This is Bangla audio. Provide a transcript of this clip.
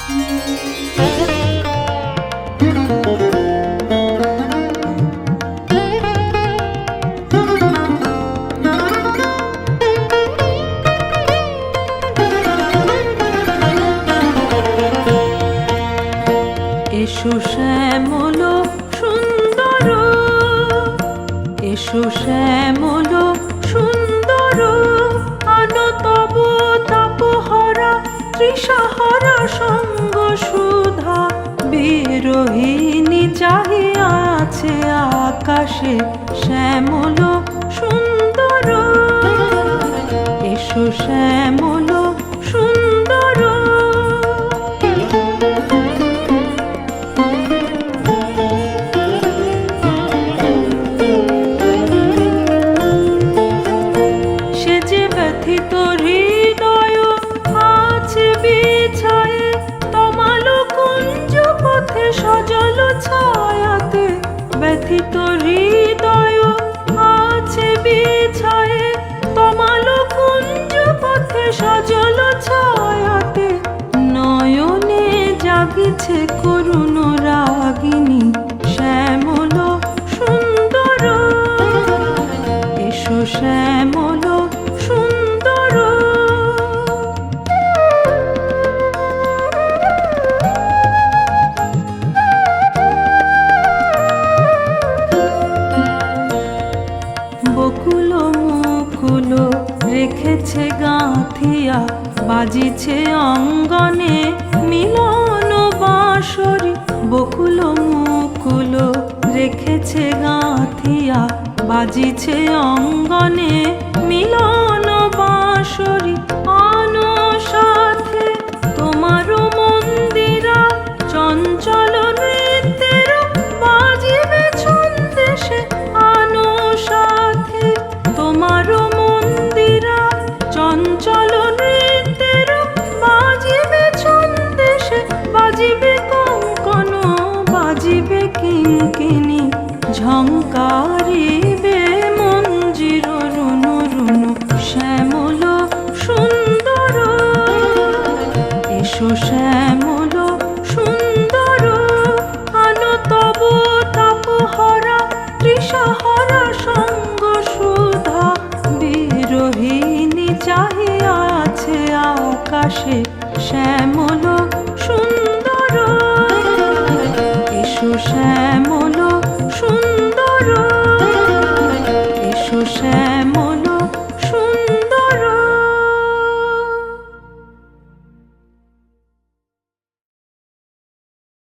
এসো শ্যামল সুন্দর, এসো শ্যামল সুন্দর, আনো তব তাপহরা তৃষাহরা সঙ্গ সুধা। বিরোহিণী চাহিয়া আছে আকাশে শ্যামল সুন্দর, এসো শ্যামল সুন্দর। সজল ছায়াতে ব্যথিত হৃদয় আছে বিছায়ে, তমাল কুঞ্জ পথে সজল ছায়াতে। নয়নে জাগিছে করুণ রাগিনী শ্যামল সুন্দর, এসো শ্যামল সুন্দর। বকুল মুকুল রেখেছে গাঁথিয়া, বাজিছে অঙ্গনে মিলন বাঁশরি। বকুল মুকুল রেখেছে গাঁথিয়া, বাজিছে অঙ্গনে মিলন বাঁশরি। আনো সাথে তোমার মন্দিরা চঞ্চল নৃত্যের বাজিবে ছন্দেশে। আনো সাথে তোমার মন্দিরা চঞ্চল নৃত্যের বাজিবে ছন্দেশে। বাজিবে কঙ্কণ বাজিবে কিঙ্কিণী, ঝঙ্কারিবে মঞ্জির রুনু রুনু শ্যামল সুন্দর, এসো শ্যামল সুন্দর। আনো তব তাপহরা তৃষাহরা সঙ্গ সুধা। বিরোহিণী চাহিয়া আছে আকাশে শ্যামল সুন্দর, এসো শ্যামল।